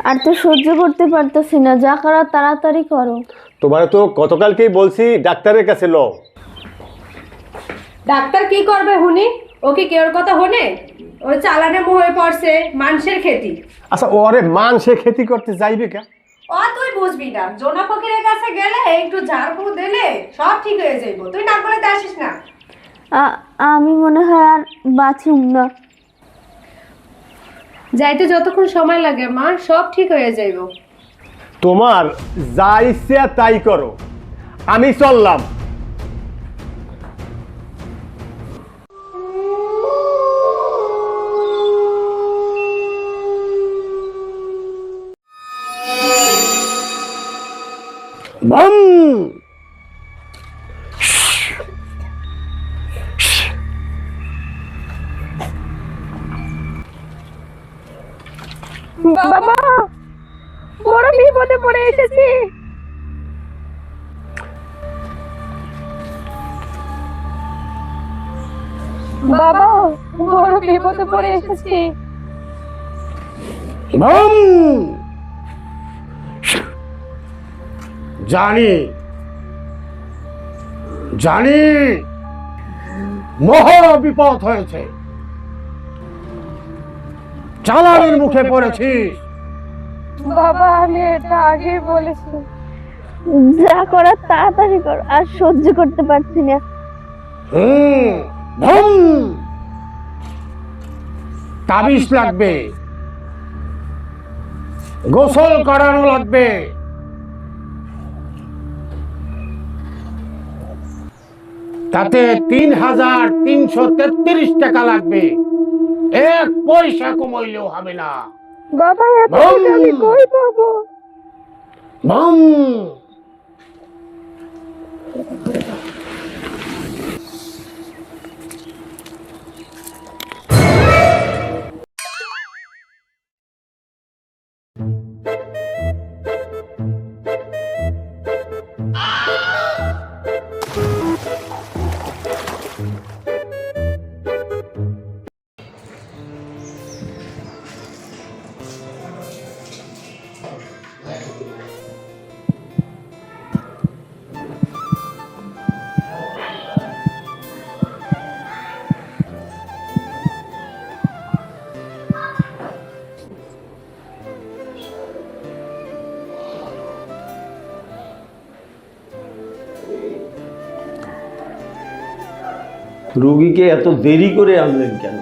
আর তো সহ্য করতে পারতেছি না, যা করার তাড়াতাড়ি করো। তোমার তো গতকালকেই বলছি ডাক্তারের কাছে লও। ডাক্তার কি করবে হুনি? ও কি কেউর কথা হনে? ওই চালানে হয়ে পড়ছে মানুষের খেতি। আচ্ছা ওরে সে খেতি করতে যাইবে কে? ও তুই বুঝবি না, জোনা ফকিরের কাছে গেলে একটু ঝাড়ফু দিলে সব ঠিক হয়ে যাইব। তুই না বলে আসিস না। আমি মনে হয় আর বাঁচুম না। যাইতে যতক্ষণ সময় লাগে মা, সব ঠিক হয়ে যাইব। তোমার যা ইচ্ছে তাই করো, আমি চললাম। বাবা, বড় বিপদে পড়ে এসেছি। বাবা, বড় বিপদে পড়ে এসেছি। জানি জানি মহা বিপদ হয়েছে, চালানের মুখে পড়েছিস। বাবা, আমি এটা আগে বলেছি। যা করার তাড়াতাড়ি কর, আর সহ্য করতে পারছি না। তাবিজ লাগবে, গোসল করানো লাগবে। তাতে ৩,৩৩৩ টাকা লাগবে, এক পয়সা কমাইলেও হবে না। বাবা, এত টাকা আমি কই পাবো? রোগীকে এত দেরি করে আনলেন কেন?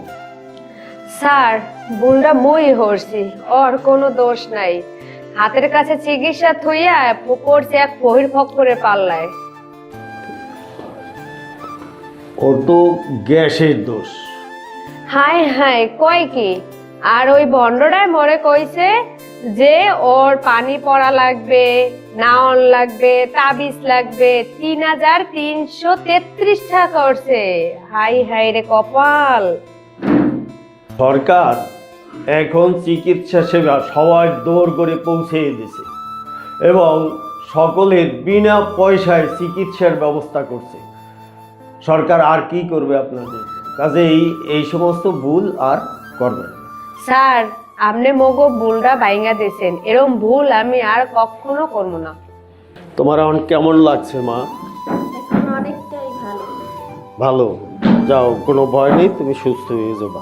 স্যার, বুলটা মই হরছি, ওর কোনো দোষ নাই। হাতের কাছে চিকিৎসা থইয়া পড়ছে এক পহির ফক করে পাল্লায়। ওর তো গ্যাসের দোষ। হাই হাই কয় কি? আর ওই বন্ডটায় মরে কইছে যে ওর পানি পড়া লাগবে, নাওন লাগবে, তাবিজ লাগবে। ৩,৩৩৩ টাকা করছে। হাই হাই রে কপাল। সরকার এখন চিকিৎসা সেবা সবার দৌড় করে পৌঁছে দিছে এবং সকলের বিনা পয়সায় চিকিৎসার ব্যবস্থা করছে। সরকার আর কি করবে আপনাদের? কাজেই এই সমস্ত ভুল আর করবেন না। স্যার, আপনি মগো ভুলটা বাইঙ্গা দিয়েছেন, এরকম ভুল আমি আর কখনো করবো না। তোমার এখন কেমন লাগছে মা? এখন অনেকটাই ভালো। ভালো? যাও, কোনো ভয় নেই, তুমি সুস্থ হয়ে যাবা।